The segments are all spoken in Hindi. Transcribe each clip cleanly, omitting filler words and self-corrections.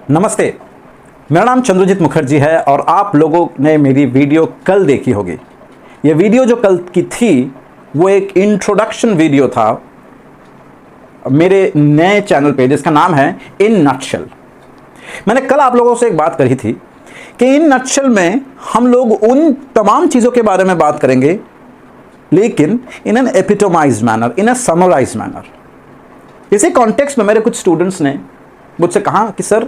नमस्ते, मेरा नाम चंद्रजीत मुखर्जी है और आप लोगों ने मेरी वीडियो कल देखी होगी। ये वीडियो जो कल की थी वो एक इंट्रोडक्शन वीडियो था मेरे नए चैनल पे जिसका नाम है इन नटशेल। मैंने कल आप लोगों से एक बात कही थी कि इन नटशेल में हम लोग उन तमाम चीज़ों के बारे में बात करेंगे, लेकिन in an epitomized manner, in a summarized manner. इसी कॉन्टेक्स्ट में मेरे कुछ स्टूडेंट्स ने मुझसे कहा कि सर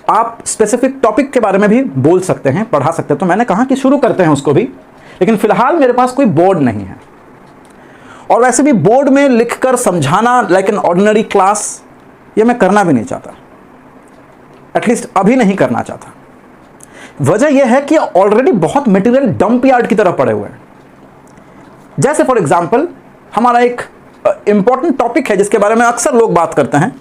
आप स्पेसिफिक टॉपिक के बारे में भी बोल सकते हैं, पढ़ा सकते हैं। तो मैंने कहा कि शुरू करते हैं उसको भी, लेकिन फिलहाल मेरे पास कोई बोर्ड नहीं है और वैसे भी बोर्ड में लिखकर समझाना लाइक एन ऑर्डिनरी क्लास ये मैं करना भी नहीं चाहता, एटलीस्ट अभी नहीं करना चाहता। वजह यह है कि ऑलरेडी बहुत मटेरियल डंप यार्ड की तरफ पड़े हुए हैं। जैसे फॉर एग्जांपल हमारा एक इंपॉर्टेंट टॉपिक है जिसके बारे में अक्सर लोग बात करते हैं,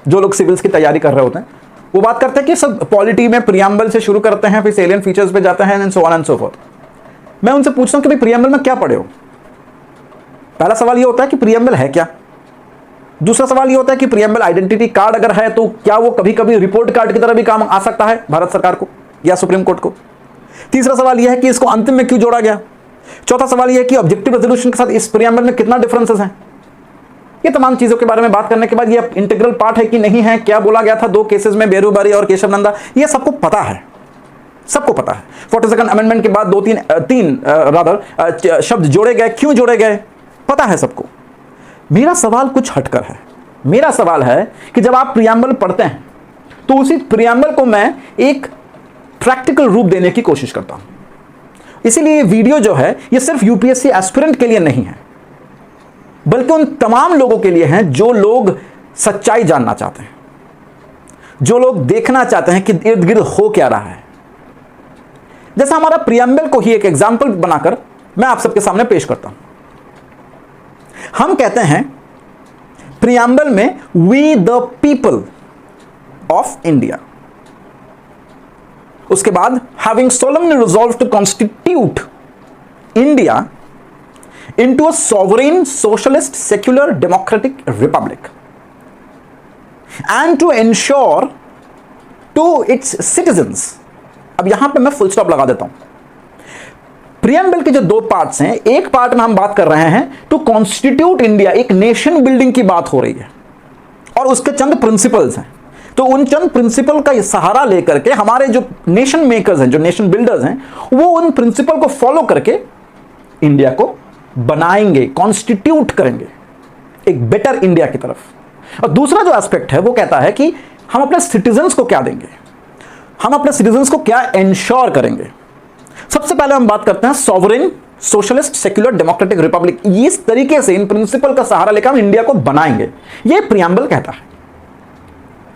जो लोग सिविल्स की तैयारी कर रहे होते हैं वो बात करते हैं कि सब पॉलिटी में प्रियम्बल से शुरू करते हैं, फिर सेलिएंट फीचर्स पे जाते हैं and so on and so fourth. मैं उनसे पूछता हूं कि भाई प्रियम्बल में क्या पढ़े हो। पहला सवाल ये होता है कि प्रियम्बल है क्या। दूसरा सवाल ये होता है कि प्रियम्बल आइडेंटिटी कार्ड अगर है तो क्या वो कभी कभी रिपोर्ट कार्ड की तरह भी काम आ सकता है भारत सरकार को या सुप्रीम कोर्ट को। तीसरा सवाल यह है कि इसको अंतिम में क्यों जोड़ा गया। चौथा सवाल यह है कि ऑब्जेक्टिव रेजोल्यूशन के साथ इस प्रियम्बल में कितना डिफरेंसेस हैं। ये तमाम चीजों के बारे में बात करने के बाद ये इंटीग्रल पार्ट है कि नहीं है, क्या बोला गया था दो केसेस में, बेरूबारी और केशव नंदा, ये सबको पता है, सबको पता है। 42nd अमेंडमेंट के बाद तीन शब्द जोड़े गए, क्यों जोड़े गए पता है सबको। मेरा सवाल कुछ हटकर है। मेरा सवाल है कि जब आप प्रियम्बल पढ़ते हैं तो उसी प्रियम्बल को मैं एक प्रैक्टिकल रूप देने की कोशिश करता हूं। इसीलिए ये वीडियो जो है ये सिर्फ यूपीएससी एस्पिरेंट के लिए नहीं है, बल्कि उन तमाम लोगों के लिए हैं जो लोग सच्चाई जानना चाहते हैं, जो लोग देखना चाहते हैं कि इर्द गिर्द हो क्या रहा है। जैसा हमारा प्रियम्बल को ही एक एग्जाम्पल बनाकर मैं आप सबके सामने पेश करता हूं। हम कहते हैं प्रियम्बल में we the people of India, उसके बाद having solemnly resolved to constitute India into a sovereign, socialist, secular, democratic republic and to ensure to its citizens। अब यहां पे मैं फुल स्टॉप लगा देता हूं। प्रियम्बल के जो दो पार्ट्स हैं, एक पार्ट में हम बात कर रहे हैं टू कॉन्स्टिट्यूट इंडिया, एक नेशन बिल्डिंग की बात हो रही है और उसके चंद प्रिंसिपल्स हैं। तो उन चंद प्रिंसिपल का सहारा लेकर के हमारे जो नेशन मेकर्स हैं, जो नेशन बिल्डर्स हैं, वो उन प्रिंसिपल को फॉलो करके इंडिया को बनाएंगे, कॉन्स्टिट्यूट करेंगे एक बेटर इंडिया की तरफ। और दूसरा जो एस्पेक्ट है वो कहता है कि हम अपने सिटीजन्स को क्या देंगे, हम अपने सिटीजन्स को क्या इंश्योर करेंगे। सबसे पहले हम बात करते हैं sovereign, socialist, secular, democratic Republic. इस तरीके से इन प्रिंसिपल का सहारा लेकर हम इंडिया को बनाएंगे, ये प्रियम्बल कहता है।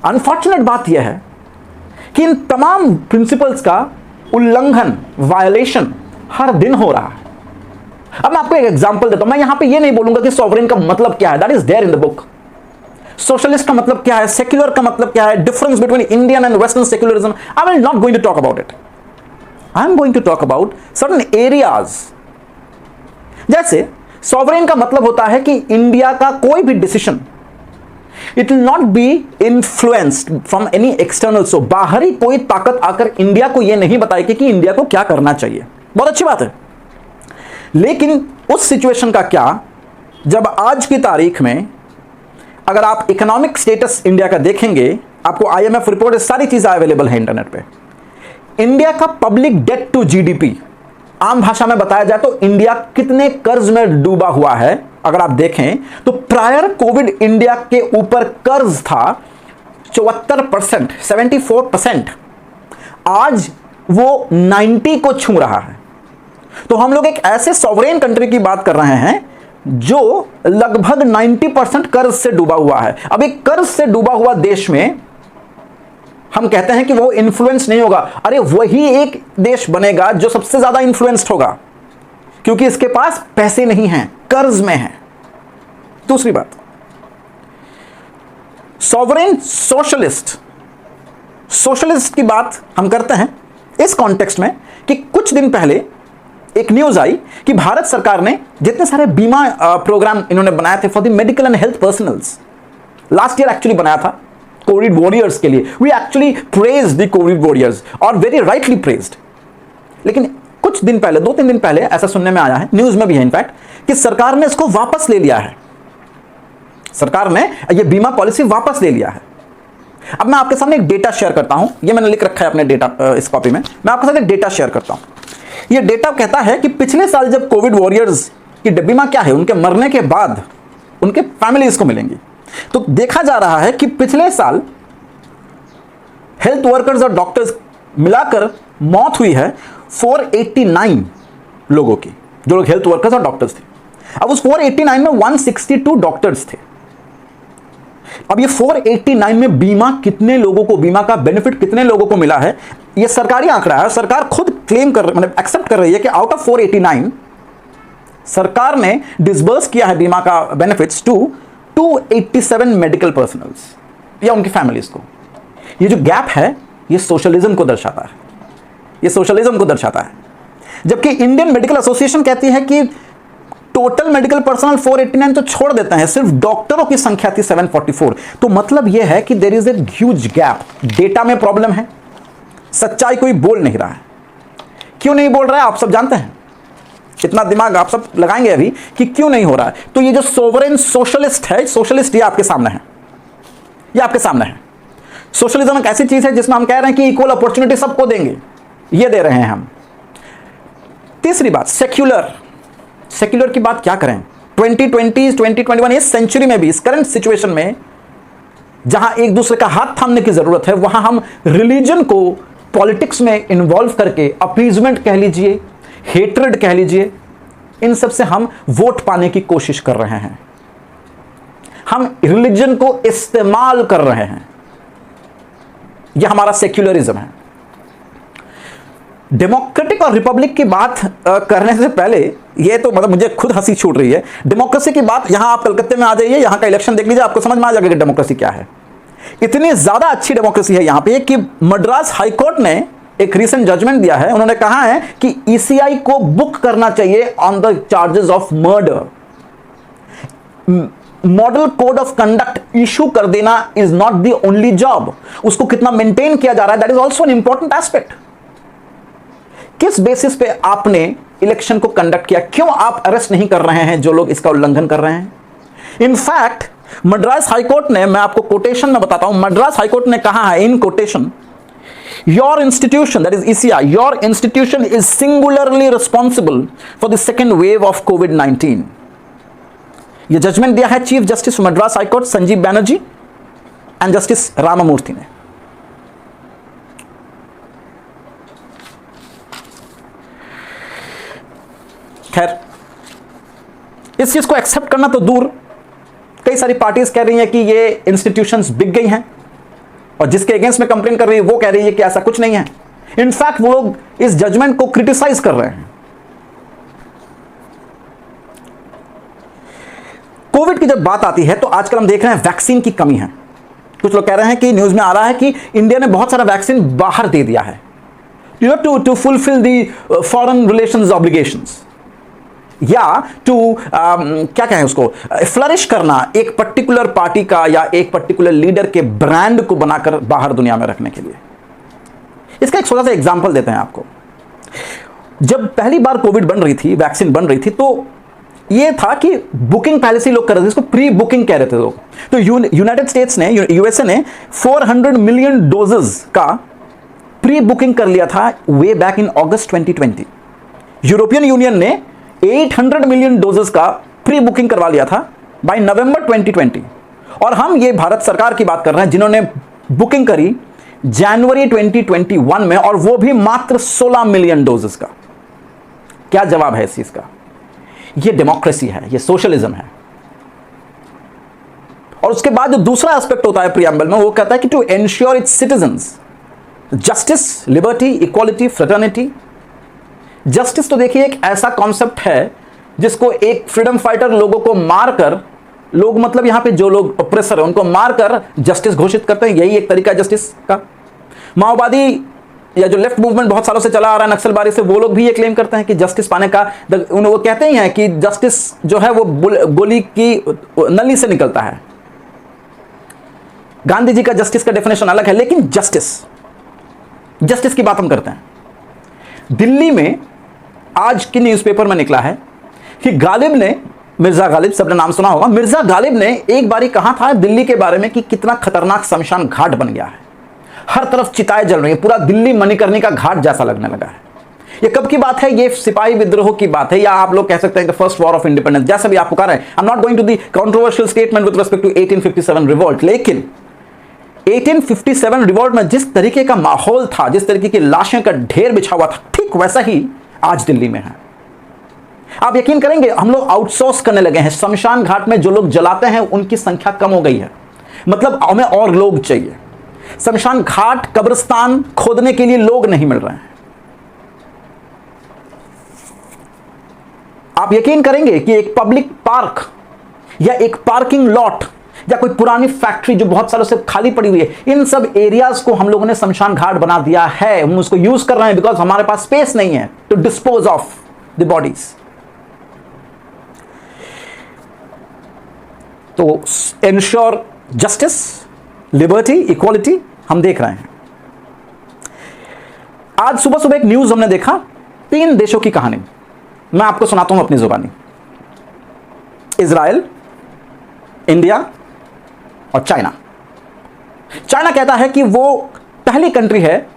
अनफॉर्चुनेट बात यह है कि इन तमाम प्रिंसिपल्स का उल्लंघन, वायलेशन हर दिन हो रहा है। अब मैं आपको एक एग्जांपल देता हूं। मैं यहां पे ये नहीं बोलूंगा कि सॉवरेन का मतलब क्या है, that is there in the book. Socialist का मतलब क्या है, सेक्युलर का मतलब क्या है, difference between Indian and western secularism, I will not going to talk about it. I am going to talk about certain areas. जैसे सॉवरेन का मतलब होता है कि इंडिया का कोई भी decision it will not be influenced from any external. So बाहरी कोई ताकत आकर इंडिया को यह नहीं बताएगी कि इंडिया को क्या करना चाहिए। बहुत अच्छी बात है, लेकिन उस सिचुएशन का क्या जब आज की तारीख में अगर आप इकोनॉमिक स्टेटस इंडिया का देखेंगे, आपको आईएमएफ रिपोर्ट, सारी चीजें अवेलेबल है इंटरनेट पे। इंडिया का पब्लिक डेट टू जीडीपी, आम भाषा में बताया जाए तो इंडिया कितने कर्ज में डूबा हुआ है। अगर आप देखें तो प्रायर कोविड इंडिया के ऊपर कर्ज था 74%, 74%। आज वो 90 को छू रहा है। तो हम लोग एक ऐसे सॉवरेन कंट्री की बात कर रहे हैं जो लगभग 90% कर्ज से डूबा हुआ है। अब एक कर्ज से डूबा हुआ देश में हम कहते हैं कि वो इन्फ्लुएंस नहीं होगा। अरे वही एक देश बनेगा जो सबसे ज्यादा इन्फ्लुएंस्ड होगा, क्योंकि इसके पास पैसे नहीं हैं, कर्ज में है। दूसरी बात, सॉवरेन सोशलिस्ट, सोशलिस्ट की बात हम करते हैं इस कॉन्टेक्स्ट में कि कुछ दिन पहले एक न्यूज आई कि भारत सरकार ने जितने सारे बीमा प्रोग्राम इन्होंने बनाए थे for the medical and health personnels, last year actually बनाया था, कोविड वॉरियर्स के लिए। We actually praise the Covid warriors और वेरी राइटली प्रेज्ड। लेकिन कुछ दिन पहले, 2-3 दिन पहले ऐसा सुनने में आया है, न्यूज में भी है इनफैक्ट, कि सरकार ने इसको वापस ले लिया है। सरकार ने यह बीमा पॉलिसी वापस ले लिया है। अब मैं आपके सामने एक डेटा शेयर करता हूं, ये मैंने लिख रखा है अपने डेटा इस कॉपी में। मैं आपके साथ एक डेटा शेयर करता हूं। यह डेटा कहता है कि पिछले साल जब कोविड वॉरियर्स की बीमा क्या है, उनके मरने के बाद उनके फैमिलीज को मिलेंगी, तो देखा जा रहा है कि पिछले साल हेल्थ वर्कर्स और डॉक्टर्स मिलाकर मौत हुई है 489 लोगों की, जो लोग हेल्थ वर्कर्स और डॉक्टर्स थे। अब उस 489 में 162 डॉक्टर्स थे। अब ये 489 में बीमा कितने लोगों को, बीमा का बेनिफिट कितने लोगों को मिला है, ये सरकारी आंकड़ा है। सरकार खुद क्लेम कर, मतलब एक्सेप्ट कर रही है कि आउट ऑफ 489 सरकार ने डिसबर्स किया है बीमा का बेनिफिट्स टू 287 मेडिकल पर्सनल्स या उनकी फैमिलीज को। ये जो गैप है, ये सोशलिज्म को दर्शाता है, ये सोशलिज्म को दर्शाता है। जबकि इंडियन मेडिकल एसोसिएशन कहती है कि टोटल मेडिकल पर्सनल 489 तो छोड़ देते हैं, सिर्फ डॉक्टरों की संख्या थी 744। तो मतलब यह है कि there is a huge gap. Data में प्रॉब्लम है, सच्चाई कोई बोल नहीं रहा है। क्यों नहीं बोल रहा है आप सब जानते हैं, इतना दिमाग आप सब लगाएंगे अभी कि क्यों नहीं हो रहा है। तो ये जो सोवरेन सोशलिस्ट है, सोशलिस्ट ये आपके सामने है, ये आपके सामने है। सोशलिज्म एक ऐसी चीज है जिसमें हम कह रहे हैं कि इक्वल अपॉर्चुनिटी सबको देंगे, ये दे रहे हैं हम। तीसरी बात, सेक्युलर। सेक्युलर की बात क्या करें, 2020 2021 इस सेंचुरी में भी, इस करंट सिचुएशन में जहां एक दूसरे का हाथ थामने की जरूरत है, वहां हम रिलीजन को पॉलिटिक्स में इन्वॉल्व करके अपीजमेंट कह लीजिए, हेट्रेड कह लीजिए, इन सब से हम वोट पाने की कोशिश कर रहे हैं। हम रिलीजन को इस्तेमाल कर रहे हैं, यह हमारा सेक्युलरिज्म है। डेमोक्रेटिक और रिपब्लिक की बात करने से पहले, ये तो मतलब मुझे खुद हंसी छूट रही है, डेमोक्रेसी की बात, यहां आप कलकत्ते में आ जाइए, यहां का इलेक्शन देख लीजिए, आपको समझ में आ जाएगा कि डेमोक्रेसी क्या है। इतनी ज्यादा अच्छी डेमोक्रेसी है यहां पे कि मद्रास हाईकोर्ट ने एक रीसेंट जजमेंट दिया है। उन्होंने कहा है कि ईसीआई को बुक करना चाहिए on the charges of murder. Model code of conduct issue कर देना is not the only job, उसको कितना मेंटेन किया जा रहा है, that is also an important aspect. किस बेसिस पे आपने इलेक्शन को कंडक्ट किया, क्यों आप अरेस्ट नहीं कर रहे हैं जो लोग इसका उल्लंघन कर रहे हैं। इनफैक्ट मद्रास हाईकोर्ट ने, मैं आपको कोटेशन में बताता हूं, मद्रास हाईकोर्ट ने कहा है in quotation, your institution, that is ECI, your institution is singularly responsible for the second wave of कोविड-19। यह जजमेंट दिया है chief justice Madras high court Sanjeev Banerjee and justice Ramamurthy ने। खैर, इस चीज को एक्सेप्ट करना तो दूर, कई सारी पार्टीज कह रही हैं कि ये इंस्टीट्यूशंस बिक गई हैं, और जिसके अगेंस्ट में कंप्लेन कर रही है वो कह रही है कि ऐसा कुछ नहीं है। इनफैक्ट वो लोग इस जजमेंट को क्रिटिसाइज कर रहे हैं। कोविड की जब बात आती है तो आजकल हम देख रहे हैं वैक्सीन की कमी है। कुछ लोग कह रहे हैं कि न्यूज में आ रहा है कि इंडिया ने बहुत सारा वैक्सीन बाहर दे दिया है, to fulfil the foreign relations obligations, या टू क्या कहें उसको, फ्लरिश करना एक पर्टिकुलर पार्टी का या एक पर्टिकुलर लीडर के ब्रांड को बनाकर बाहर दुनिया में रखने के लिए। इसका एक छोटा सा एग्जांपल देते हैं आपको। जब पहली बार कोविड बन रही थी, वैक्सीन बन रही थी, तो ये था कि बुकिंग पहले से लोग कर रहे थे, इसको प्री बुकिंग कह रहे थे लोग। तो यूनाइटेड स्टेट्स ने, यूएसए ने 400 मिलियन डोजेस का प्री बुकिंग कर लिया था way back in August 2020। European union ने 800 मिलियन डोजेस का प्री बुकिंग करवा लिया था बाय नवंबर 2020। और हम ये भारत सरकार की बात कर रहे हैं जिन्होंने बुकिंग करी जनवरी 2021 में, और वो भी मात्र 16 मिलियन डोजेस का। क्या जवाब है इस चीज का? ये डेमोक्रेसी है, ये सोशलिज्म है। और उसके बाद जो दूसरा एस्पेक्ट होता है प्रीएम्बल में, वो कहता है कि to ensure its citizens justice, liberty, equality, fraternity. Justice तो देखिए एक ऐसा कॉन्सेप्ट है जिसको एक फ्रीडम फाइटर लोगों को मारकर, लोग मतलब यहां पे जो लोग ऑपरेसर है उनको मारकर जस्टिस घोषित करते हैं, यही एक तरीका है जस्टिस का। माओवादी या जो लेफ्ट मूवमेंट बहुत सालों से चला आ रहा है नक्सलबारी से, वो लोग भी ये क्लेम करते हैं कि जस्टिस पाने का, वो कहते ही हैं कि जस्टिस जो है वो गोली की नली से निकलता है। गांधी जी का जस्टिस का डेफिनेशन अलग है, लेकिन जस्टिस की बात हम करते हैं। दिल्ली में आज की न्यूज़पेपर में निकला है कि गालिब ने, मिर्जा गालिब, सबने नाम सुना होगा, मिर्जा गालिब ने एक बारी कहा था दिल्ली के बारे में कि कितना खतरनाक शमशान घाट बन गया है, हर तरफ चिताएं जल रही हैं, पूरा दिल्ली मणिकर्णिका घाट जैसा लगने लगा है। ये कब की बात है? ये सिपाही विद्रोह की बात है, या आप लोग कह सकते हैं कि फर्स्ट वॉर ऑफ इंडिपेंडेंस, जैसा भी आप पुकार रहे हैं। I am not going to the controversial statement with respect to 1857 revolt, लेकिन 1857 रिवोल्ट में जिस तरीके का माहौल था, जिस तरीके की लाशें का ढेर बिछा हुआ था, ठीक वैसा ही आज दिल्ली में है। आप यकीन करेंगे, हम लोग आउटसोर्स करने लगे हैं। शमशान घाट में जो लोग जलाते हैं उनकी संख्या कम हो गई है, मतलब हमें और लोग चाहिए। शमशान घाट, कब्रिस्तान खोदने के लिए लोग नहीं मिल रहे हैं। आप यकीन करेंगे कि एक पब्लिक पार्क या एक पार्किंग लॉट या कोई पुरानी फैक्ट्री जो बहुत सालों से खाली पड़ी हुई है, इन सब एरियाज को हम लोगों ने शमशान घाट बना दिया है। हम उसको यूज कर रहे हैं बिकॉज हमारे पास स्पेस नहीं है to dispose of the bodies. तो एंश्योर जस्टिस, लिबर्टी, इक्वालिटी हम देख रहे हैं। आज सुबह सुबह एक न्यूज हमने देखा, 3 देशों की कहानी मैं आपको सुनाता हूं अपनी जुबानी। इजराइल, इंडिया और चाइना। चाइना कहता है कि वो पहली कंट्री है,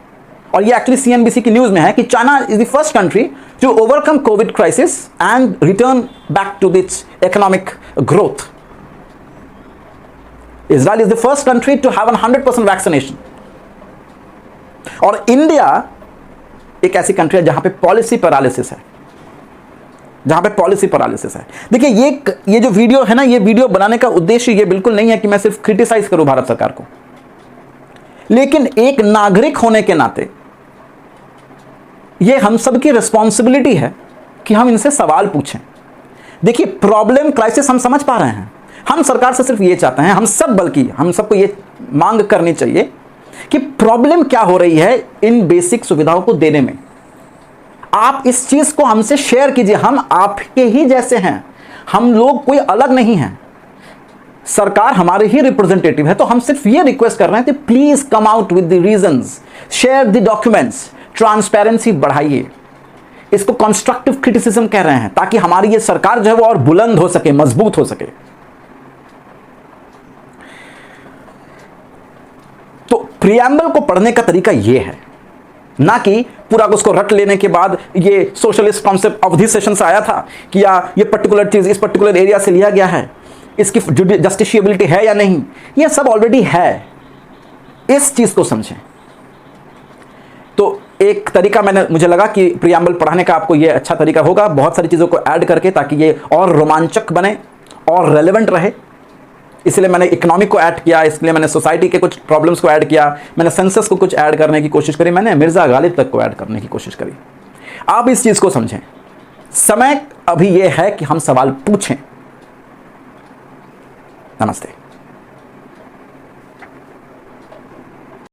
और ये एक्चुअली सीएनबीसी की न्यूज में है, कि China is the first country to overcome Covid crisis and return back to its economic growth. Israel is the first country to have 100% vaccination. और इंडिया एक ऐसी कंट्री है जहां पे पॉलिसी पैरालिसिस है, जहां पे पॉलिसी पैरालिसिस है। देखिए ये जो वीडियो है ना, ये वीडियो बनाने का उद्देश्य ये बिल्कुल नहीं है कि मैं सिर्फ क्रिटिसाइज करूं भारत सरकार को, लेकिन एक नागरिक होने के नाते ये हम सब की रिस्पॉन्सिबिलिटी है कि हम इनसे सवाल पूछें। देखिए, प्रॉब्लम, क्राइसिस हम समझ पा रहे हैं। हम सरकार से सिर्फ ये चाहते हैं, हम सब, बल्कि हम सबको ये मांग करनी चाहिए कि प्रॉब्लम क्या हो रही है इन बेसिक सुविधाओं को देने में। आप इस चीज को हमसे शेयर कीजिए। हम आपके ही जैसे हैं, हम लोग कोई अलग नहीं हैं। सरकार हमारे ही रिप्रेजेंटेटिव है, तो हम सिर्फ ये रिक्वेस्ट कर रहे हैं कि please come out with the reasons, share the documents, transparency बढ़ाइए। इसको कंस्ट्रक्टिव क्रिटिसिज्म कह रहे हैं, ताकि हमारी ये सरकार जो है वो और बुलंद हो सके, मजबूत हो सके। तो प्रियम्बल को पढ़ने का तरीका यह है, ना कि पूरा उसको रट लेने के बाद ये सोशलिस्ट कॉन्सेप्ट अवधि सेशन से आया था कि या ये पर्टिकुलर चीज इस पर्टिकुलर एरिया से लिया गया है, इसकी जस्टिशिएबिलिटी है या नहीं, ये सब ऑलरेडी है। इस चीज को समझें। तो एक तरीका मुझे लगा कि प्रियम्बल पढ़ाने का आपको ये अच्छा तरीका होगा, बहुत सारी चीजों को ऐड करके, ताकि ये और रोमांचक बने और रेलेवेंट रहे। इसलिए मैंने इकोनॉमिक को ऐड किया, इसलिए मैंने सोसाइटी के कुछ प्रॉब्लम्स को ऐड किया, मैंने सेंसस को कुछ ऐड करने की कोशिश करी, मैंने मिर्जा गालिब तक को ऐड करने की कोशिश करी। आप इस चीज को समझें। समय अभी यह है कि हम सवाल पूछें। नमस्ते।